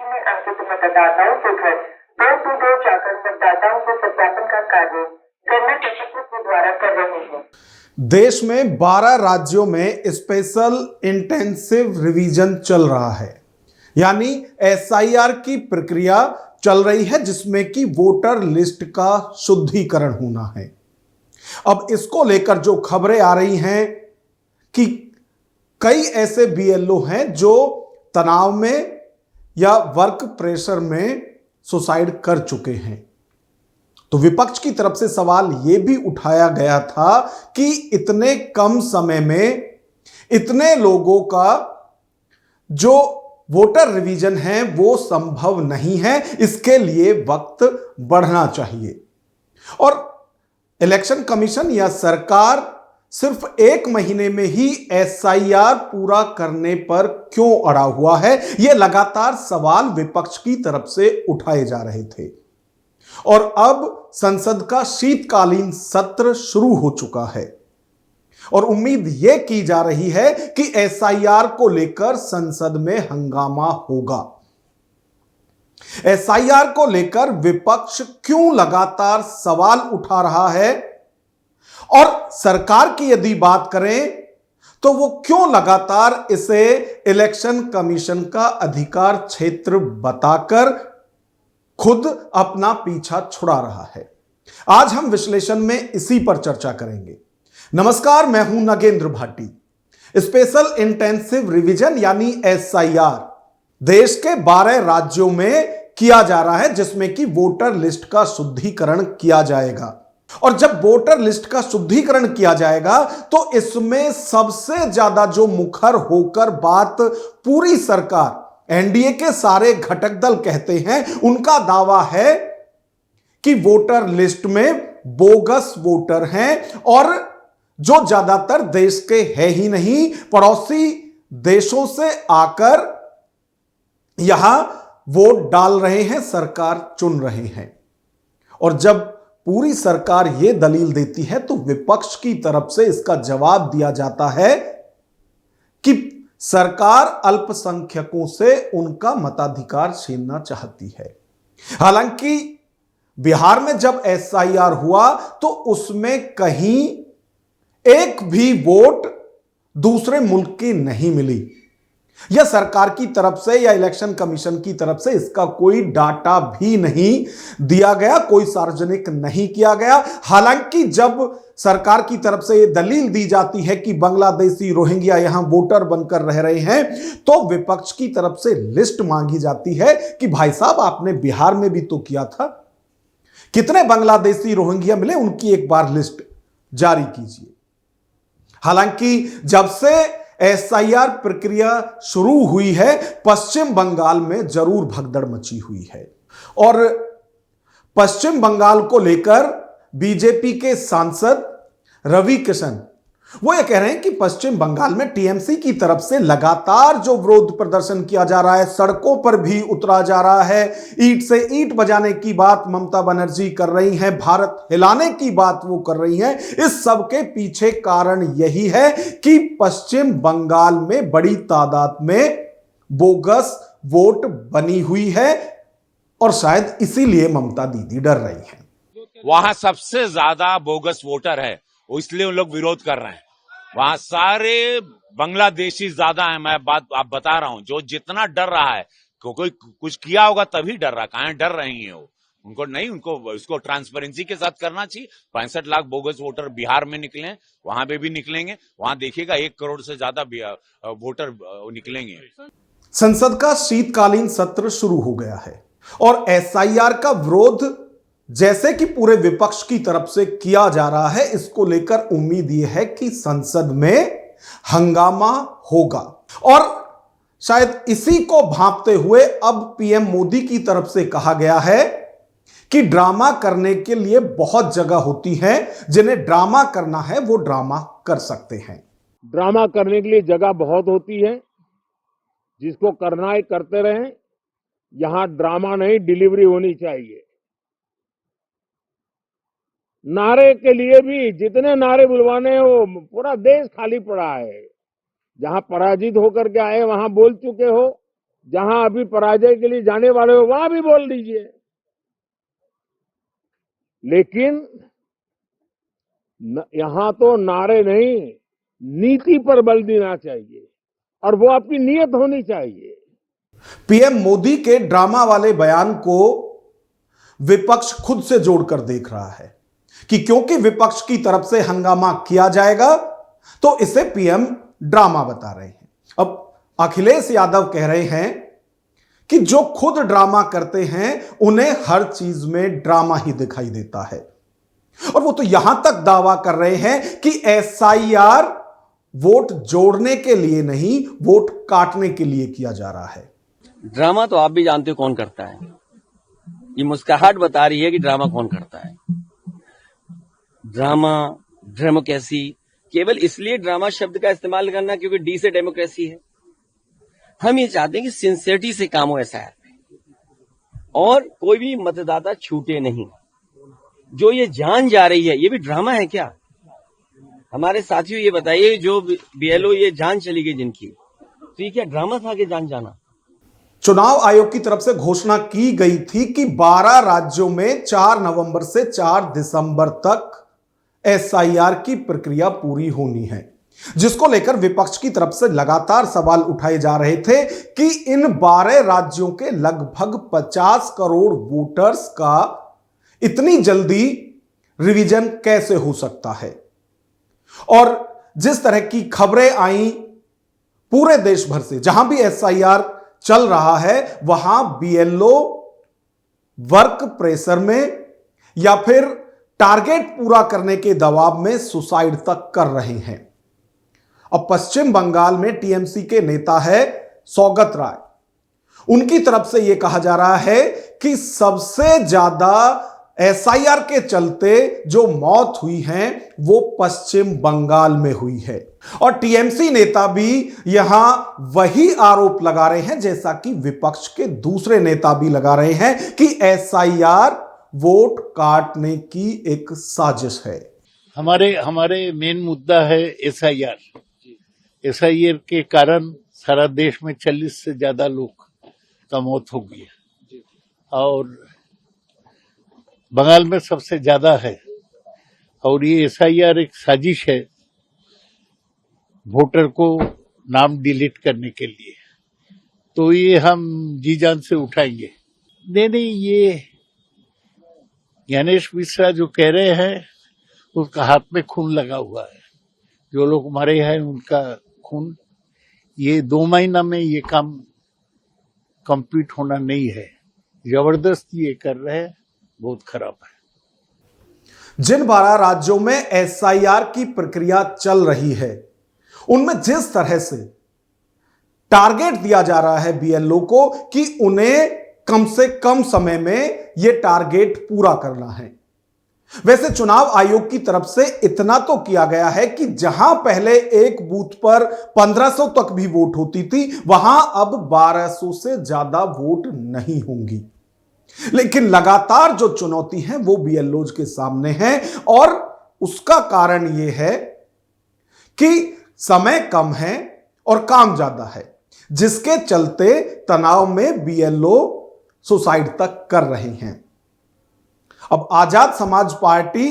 में अंकित मतदाताओं के घर डोर टू डोर जाकर मतदाताओं के सत्यापन का कार्य गणना प्रशासन द्वारा कर रहे हैं। देश में 12 राज्यों में स्पेशल इंटेंसिव रिवीजन चल रहा है, यानी एसआईआर की प्रक्रिया चल रही है, जिसमें कि वोटर लिस्ट का शुद्धिकरण होना है। अब इसको लेकर जो खबरें आ रही हैं कि कई ऐसे बीएलओ हैं जो तनाव में या वर्क प्रेशर में सुसाइड कर चुके हैं। तो विपक्ष की तरफ से सवाल यह भी उठाया गया था कि इतने कम समय में इतने लोगों का जो वोटर रिवीजन है वो संभव नहीं है, इसके लिए वक्त बढ़ना चाहिए। और इलेक्शन कमीशन या सरकार सिर्फ 1 महीने में ही एसआईआर पूरा करने पर क्यों अड़ा हुआ है, यह लगातार सवाल विपक्ष की तरफ से उठाए जा रहे थे। और अब संसद का शीतकालीन सत्र शुरू हो चुका है और उम्मीद यह की जा रही है कि एसआईआर को लेकर संसद में हंगामा होगा। एसआईआर को लेकर विपक्ष क्यों लगातार सवाल उठा रहा है और सरकार की यदि बात करें तो वो क्यों लगातार इसे इलेक्शन कमीशन का अधिकार क्षेत्र बताकर खुद अपना पीछा छुड़ा रहा है। आज हम विश्लेषण में इसी पर चर्चा करेंगे। नमस्कार, मैं हूं Nagendra Bhati. Special intensive revision यानी एसआईआर देश के 12 राज्यों में किया जा रहा है, जिसमें कि वोटर लिस्ट का शुद्धिकरण किया जाएगा। और जब वोटर लिस्ट का शुद्धिकरण किया जाएगा तो इसमें सबसे ज्यादा जो मुखर होकर बात पूरी सरकार, एनडीए के सारे घटक दल कहते हैं, उनका दावा है कि वोटर लिस्ट में बोगस वोटर हैं और जो ज्यादातर देश के है ही नहीं, पड़ोसी देशों से आकर यहां वोट डाल रहे हैं, सरकार चुन रहे हैं। और जब पूरी सरकार यह दलील देती है तो विपक्ष की तरफ से इसका जवाब दिया जाता है कि सरकार अल्पसंख्यकों से उनका मताधिकार छीनना चाहती है। हालांकि बिहार में जब एसआईआर हुआ तो उसमें कहीं एक भी वोट दूसरे मुल्क की नहीं मिली। या सरकार की तरफ से या इलेक्शन कमीशन की तरफ से इसका कोई डाटा भी नहीं दिया गया, कोई सार्वजनिक नहीं किया गया। हालांकि जब सरकार की तरफ से यह दलील दी जाती है कि बांग्लादेशी रोहिंग्या यहां वोटर बनकर रह रहे हैं, तो विपक्ष की तरफ से लिस्ट मांगी जाती है कि भाई साहब, आपने बिहार में भी तो किया था, कितने बांग्लादेशी रोहिंग्या मिले, उनकी एक बार लिस्ट जारी कीजिए। हालांकि जब से एसआईआर प्रक्रिया शुरू हुई है, पश्चिम बंगाल में जरूर भगदड़ मची हुई है। और पश्चिम बंगाल को लेकर बीजेपी के सांसद रवि किशन वो ये कह रहे हैं कि पश्चिम बंगाल में टीएमसी की तरफ से लगातार जो विरोध प्रदर्शन किया जा रहा है, सड़कों पर भी उतरा जा रहा है, ईंट से ईंट बजाने की बात ममता बनर्जी कर रही हैं, भारत हिलाने की बात वो कर रही हैं। इस सब के पीछे कारण यही है कि पश्चिम बंगाल में बड़ी तादाद में बोगस वोट बनी हुई है और शायद इसीलिए ममता दीदी डर रही हैं। वहां सबसे ज्यादा बोगस वोटर है, वो इसलिए उन लोग विरोध कर रहे हैं। वहां सारे बांग्लादेशी ज्यादा है, मैं बात आप बता रहा हूं। जो जितना डर रहा है, कोई कुछ किया होगा तभी डर रहा, कहां डर रही है वो। उनको नहीं, उनको इसको ट्रांसपेरेंसी के साथ करना चाहिए। 65 लाख बोगस वोटर बिहार में निकले, वहां पे भी निकलेंगे। वहां देखिएगा 1 करोड़ से ज्यादा वोटर निकलेंगे। संसद का शीतकालीन सत्र शुरू हो गया है और एसआईआर का विरोध जैसे कि पूरे विपक्ष की तरफ से किया जा रहा है, इसको लेकर उम्मीद यह है कि संसद में हंगामा होगा। और शायद इसी को भांपते हुए अब पीएम मोदी की तरफ से कहा गया है कि ड्रामा करने के लिए बहुत जगह होती है, जिन्हें ड्रामा करना है वो ड्रामा कर सकते हैं। ड्रामा करने के लिए जगह बहुत होती है, जिसको करना है करते रहें। यहां ड्रामा नहीं, डिलीवरी होनी चाहिए। नारे के लिए भी जितने नारे बुलवाने हैं, वो पूरा देश खाली पड़ा है। जहां पराजित होकर के आए वहां बोल चुके हो, जहां अभी पराजय के लिए जाने वाले हो वहां भी बोल दीजिए, लेकिन यहां तो नारे नहीं, नीति पर बल देना चाहिए और वो आपकी नीयत होनी चाहिए। पीएम मोदी के ड्रामा वाले बयान को विपक्ष खुद से जोड़कर देख रहा है कि क्योंकि विपक्ष की तरफ से हंगामा किया जाएगा तो इसे पीएम ड्रामा बता रहे हैं। अब अखिलेश यादव कह रहे हैं कि जो खुद ड्रामा करते हैं उन्हें हर चीज में ड्रामा ही दिखाई देता है, और वो तो यहां तक दावा कर रहे हैं कि एसआईआर वोट जोड़ने के लिए नहीं, वोट काटने के लिए किया जा रहा है। ड्रामा तो आप भी जानते हो कौन करता है। ये मुस्कुराहट बता रही है कि ड्रामा कौन करता है। ड्रामा, डेमोक्रेसी, केवल इसलिए ड्रामा शब्द का इस्तेमाल करना क्योंकि डी से डेमोक्रेसी है। हम ये चाहते हैं कि सिंसियरिटी से काम हो एसआईआर में और कोई भी मतदाता छूटे नहीं। जो ये जान जा रही है, ये भी ड्रामा है क्या? हमारे साथियों ये बताइए, जो बीएलओ ये जान चली गई जिनकी, तो ये क्या ड्रामा था कि जान जाना? चुनाव आयोग की तरफ से घोषणा की गई थी कि 12 राज्यों में 4 नवंबर से 4 दिसंबर तक एसआईआर की प्रक्रिया पूरी होनी है, जिसको लेकर विपक्ष की तरफ से लगातार सवाल उठाए जा रहे थे कि इन 12 राज्यों के लगभग 50 करोड़ वोटर्स का इतनी जल्दी रिवीजन कैसे हो सकता है। और जिस तरह की खबरें आई पूरे देश भर से, जहां भी एसआईआर चल रहा है वहां बीएलओ वर्क प्रेशर में या फिर टारगेट पूरा करने के दबाव में सुसाइड तक कर रहे हैं। अब पश्चिम बंगाल में टीएमसी के नेता है सौगत राय, उनकी तरफ से यह कहा जा रहा है कि सबसे ज्यादा एसआईआर के चलते जो मौत हुई है वो पश्चिम बंगाल में हुई है, और टीएमसी नेता भी यहां वही आरोप लगा रहे हैं जैसा कि विपक्ष के दूसरे नेता भी लगा रहे हैं कि एसआईआर वोट काटने की एक साजिश है। हमारे मेन मुद्दा है एसआईआर। एसआईआर के कारण सारा देश में 40 से ज्यादा लोग का मौत हो गई है और बंगाल में सबसे ज्यादा है, और ये एसआईआर एक साजिश है वोटर को नाम डिलीट करने के लिए। तो ये हम जी जान से उठाएंगे। नहीं, ये गणेश मिश्रा जो कह रहे हैं उसका हाथ में खून लगा हुआ है। जो लोग मारे हैं उनका खून, ये 2 महीना में ये काम कंप्लीट होना नहीं है। जबरदस्ती ये कर रहे हैं, बहुत खराब है। जिन 12 राज्यों में एसआईआर की प्रक्रिया चल रही है उनमें जिस तरह से टारगेट दिया जा रहा है बीएलओ को कि उन्हें कम से कम समय में यह टारगेट पूरा करना है, वैसे चुनाव आयोग की तरफ से इतना तो किया गया है कि जहां पहले एक बूथ पर 1500 तक भी वोट होती थी वहां अब 1200 से ज्यादा वोट नहीं होंगी। लेकिन लगातार जो चुनौती है वो बीएलओज के सामने है, और उसका कारण यह है कि समय कम है और काम ज्यादा है, जिसके चलते तनाव में बीएलओ सुसाइड तक कर रहे हैं। अब आजाद समाज पार्टी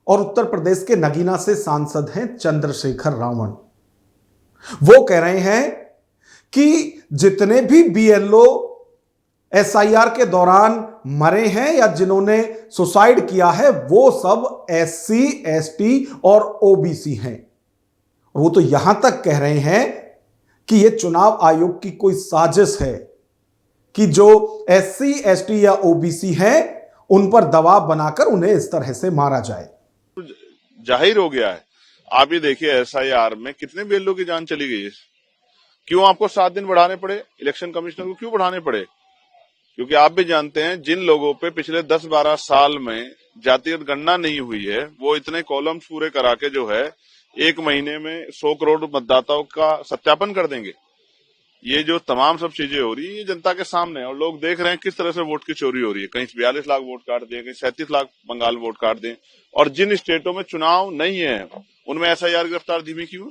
और उत्तर प्रदेश के नगीना से सांसद हैं चंद्रशेखर रावण, वो कह रहे हैं कि जितने भी बीएलओ एसआईआर के दौरान मरे हैं या जिन्होंने सुसाइड किया है वो सब एससी, एसटी और ओबीसी हैं। और वो तो यहां तक कह रहे हैं कि ये चुनाव आयोग की कोई साजिश है कि जो एससी, एसटी या ओबीसी हैं उन पर दबाव बनाकर उन्हें इस तरह से मारा जाए। जाहिर हो गया है। आप ये देखिए एसआईआर में कितने बीएलओ की जान चली गई है। क्यों आपको 7 दिन बढ़ाने पड़े? इलेक्शन कमिश्नर को क्यों बढ़ाने पड़े? क्योंकि आप भी जानते हैं जिन लोगों पे पिछले 10-12 साल में जातिगत गणना नहीं हुई है वो इतने कॉलम्स पूरे करा के जो है 1 महीने में 100 करोड़ मतदाताओं का सत्यापन कर देंगे। ये जो तमाम सब चीजें हो रही है ये जनता के सामने है और लोग देख रहे हैं किस तरह से वोट की चोरी हो रही है। कहीं 42 लाख वोट काट दें, कहीं 37 लाख बंगाल वोट काट दें, और जिन स्टेटों में चुनाव नहीं है उनमें एसआईआर गिरफ्तार धीमी क्यों?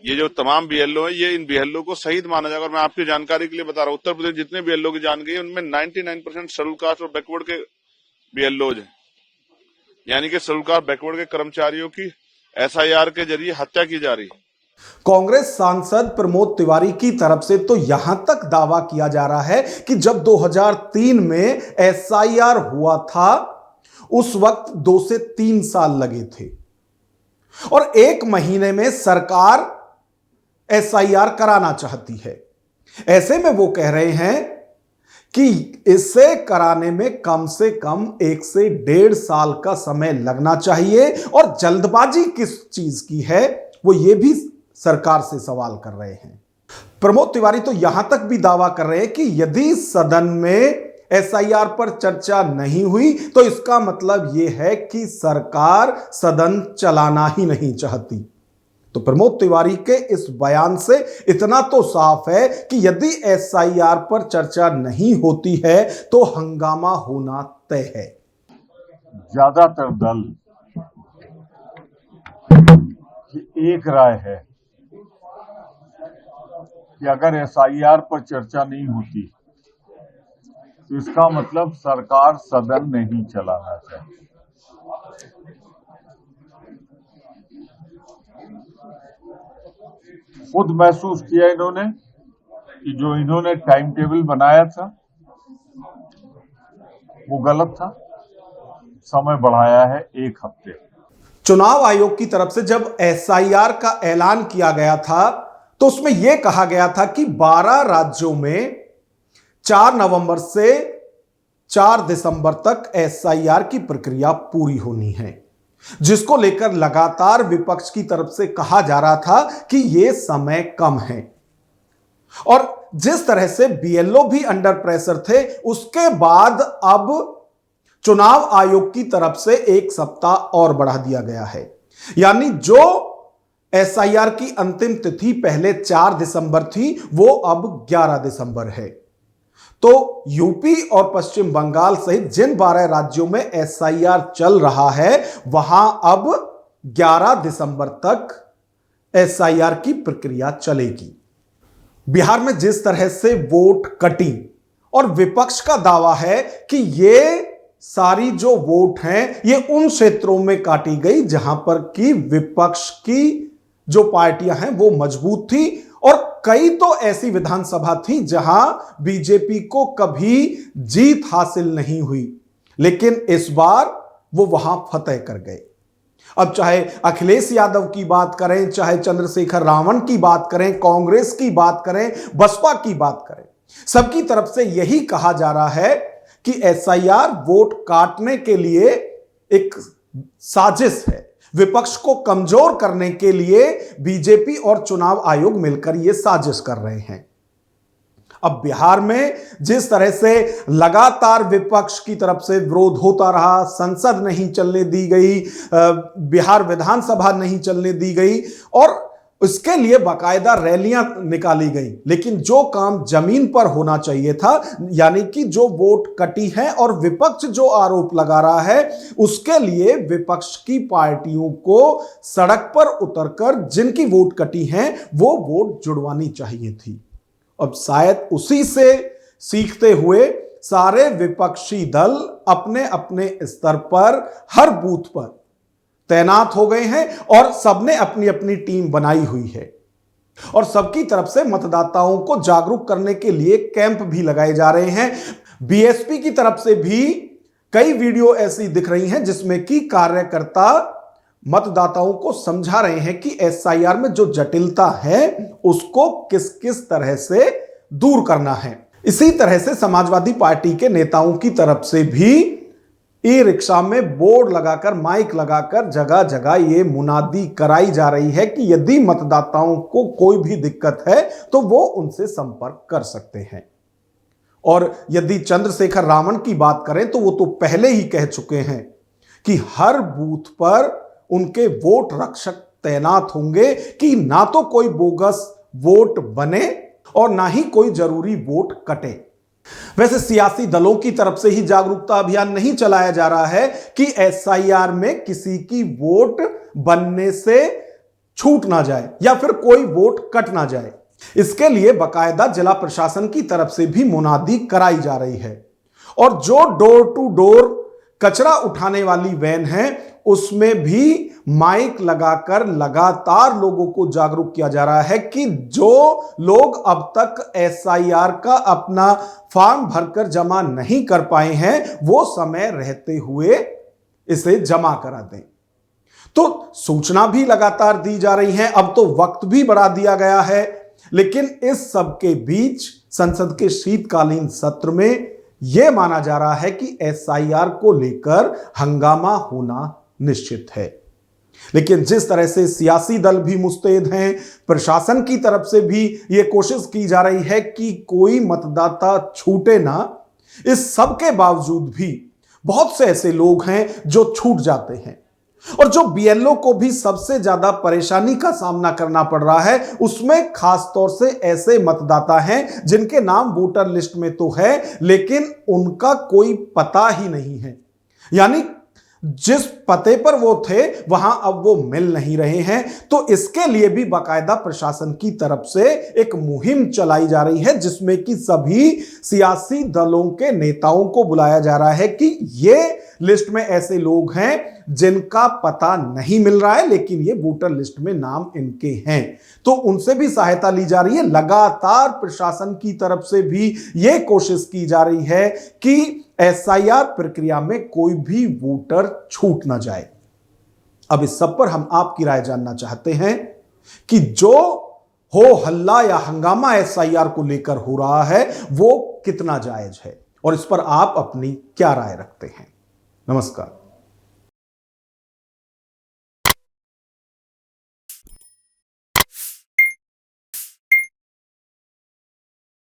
ये जो तमाम बीएलओ है, ये इन बीएलओ को शहीद माना जाएगा। और मैं आपकी जानकारी के लिए बता रहा हूँ, उत्तर प्रदेश जितने बीएलओ की जान गई उनमें 99% शेड्यूल कास्ट और बैकवर्ड के बीएलओज हैं, यानी कि शेड्यूल कास्ट बैकवर्ड के कर्मचारियों की एसआईआर के जरिए हत्या की जा रही है। कांग्रेस सांसद प्रमोद तिवारी की तरफ से तो यहां तक दावा किया जा रहा है कि जब 2003 में एसआईआर हुआ था उस वक्त 2 से 3 साल लगे थे और 1 महीने में सरकार एसआईआर कराना चाहती है। ऐसे में वो कह रहे हैं कि इसे कराने में कम से कम 1 से 1.5 साल का समय लगना चाहिए और जल्दबाजी किस चीज की है वो ये भी सरकार से सवाल कर रहे हैं। प्रमोद तिवारी तो यहां तक भी दावा कर रहे हैं कि यदि सदन में एसआईआर पर चर्चा नहीं हुई तो इसका मतलब यह है कि सरकार सदन चलाना ही नहीं चाहती। तो प्रमोद तिवारी के इस बयान से इतना तो साफ है कि यदि एसआईआर पर चर्चा नहीं होती है तो हंगामा होना तय है। ज्यादातर दल की एक राय है कि अगर एसआईआर पर चर्चा नहीं होती तो इसका मतलब सरकार सदन नहीं चलाना चाहिए। खुद महसूस किया इन्होंने कि जो इन्होंने टाइम टेबल बनाया था वो गलत था, समय बढ़ाया है 1 हफ्ते। चुनाव आयोग की तरफ से जब एसआईआर का ऐलान किया गया था तो उसमें यह कहा गया था कि 12 राज्यों में 4 नवंबर से 4 दिसंबर तक एसआईआर की प्रक्रिया पूरी होनी है, जिसको लेकर लगातार विपक्ष की तरफ से कहा जा रहा था कि यह समय कम है। और जिस तरह से बीएलओ भी अंडर प्रेशर थे, उसके बाद अब चुनाव आयोग की तरफ से 1 सप्ताह और बढ़ा दिया गया है, यानी जो एसआईआर की अंतिम तिथि पहले 4 दिसंबर थी वो अब 11 दिसंबर है। तो यूपी और पश्चिम बंगाल सहित जिन 12 राज्यों में एसआईआर चल रहा है वहां अब 11 दिसंबर तक एसआईआर की प्रक्रिया चलेगी। बिहार में जिस तरह से वोट कटी और विपक्ष का दावा है कि ये सारी जो वोट हैं ये उन क्षेत्रों में काटी गई जहां पर कि विपक्ष की जो पार्टियां हैं वो मजबूत थी और कई तो ऐसी विधानसभा थी जहां बीजेपी को कभी जीत हासिल नहीं हुई, लेकिन इस बार वो वहां फतेह कर गए। अब चाहे अखिलेश यादव की बात करें, चाहे चंद्रशेखर रावण की बात करें, कांग्रेस की बात करें, बसपा की बात करें, सबकी तरफ से यही कहा जा रहा है कि एसआईआर वोट काटने के लिए एक साजिश है। विपक्ष को कमजोर करने के लिए बीजेपी और चुनाव आयोग मिलकर यह साजिश कर रहे हैं। अब बिहार में जिस तरह से लगातार विपक्ष की तरफ से विरोध होता रहा, संसद नहीं चलने दी गई, बिहार विधानसभा नहीं चलने दी गई और उसके लिए बाकायदा रैलियां निकाली गई, लेकिन जो काम जमीन पर होना चाहिए था, यानी कि जो वोट कटी है और विपक्ष जो आरोप लगा रहा है उसके लिए विपक्ष की पार्टियों को सड़क पर उतरकर जिनकी वोट कटी हैं वो वोट जुड़वानी चाहिए थी। अब शायद उसी से सीखते हुए सारे विपक्षी दल अपने अपने स्तर पर हर बूथ पर तैनात हो गए हैं और सबने अपनी अपनी टीम बनाई हुई है और सबकी तरफ से मतदाताओं को जागरूक करने के लिए कैंप भी लगाए जा रहे हैं। बीएसपी की तरफ से भी कई वीडियो ऐसी दिख रही हैं जिसमें कि कार्यकर्ता मतदाताओं को समझा रहे हैं कि एसआईआर में जो जटिलता है उसको किस किस तरह से दूर करना है। इसी तरह से समाजवादी पार्टी के नेताओं की तरफ से भी ई रिक्शा में बोर्ड लगाकर, माइक लगाकर जगह जगह ये मुनादी कराई जा रही है कि यदि मतदाताओं को कोई भी दिक्कत है तो वो उनसे संपर्क कर सकते हैं। और यदि चंद्रशेखर रावण की बात करें तो वो तो पहले ही कह चुके हैं कि हर बूथ पर उनके वोट रक्षक तैनात होंगे कि ना तो कोई बोगस वोट बने और ना ही कोई जरूरी वोट कटे। वैसे सियासी दलों की तरफ से ही जागरूकता अभियान नहीं चलाया जा रहा है कि एसआईआर में किसी की वोट बनने से छूट ना जाए या फिर कोई वोट कट ना जाए। इसके लिए बकायदा जिला प्रशासन की तरफ से भी मुनादी कराई जा रही है और जो डोर टू डोर कचरा उठाने वाली वैन है उसमें भी माइक लगाकर लगातार लोगों को जागरूक किया जा रहा है कि जो लोग अब तक एसआईआर का अपना फॉर्म भरकर जमा नहीं कर पाए हैं वो समय रहते हुए इसे जमा करा दें। तो सूचना भी लगातार दी जा रही है, अब तो वक्त भी बढ़ा दिया गया है, लेकिन इस सब के बीच संसद के शीतकालीन सत्र में यह माना जा रहा है कि एसआईआर को लेकर हंगामा होना निश्चित है। लेकिन जिस तरह से सियासी दल भी मुस्तैद हैं, प्रशासन की तरफ से भी यह कोशिश की जा रही है कि कोई मतदाता छूटे ना, इस सब के बावजूद भी बहुत से ऐसे लोग हैं जो छूट जाते हैं और जो बीएलओ को भी सबसे ज्यादा परेशानी का सामना करना पड़ रहा है उसमें खासतौर से ऐसे मतदाता हैं जिनके नाम वोटर लिस्ट में तो है लेकिन उनका कोई पता ही नहीं है, यानी जिस पते पर वो थे वहां अब वो मिल नहीं रहे हैं। तो इसके लिए भी बाकायदा प्रशासन की तरफ से एक मुहिम चलाई जा रही है जिसमें कि सभी सियासी दलों के नेताओं को बुलाया जा रहा है कि ये लिस्ट में ऐसे लोग हैं जिनका पता नहीं मिल रहा है लेकिन ये वोटर लिस्ट में नाम इनके हैं, तो उनसे भी सहायता ली जा रही है। लगातार प्रशासन की तरफ से भी ये कोशिश की जा रही है कि एसआईआर प्रक्रिया में कोई भी वोटर छूट ना जाए। अब इस सब पर हम आपकी राय जानना चाहते हैं कि जो हो हल्ला या हंगामा एसआईआर को लेकर हो रहा है वो कितना जायज है और इस पर आप अपनी क्या राय रखते हैं। नमस्कार।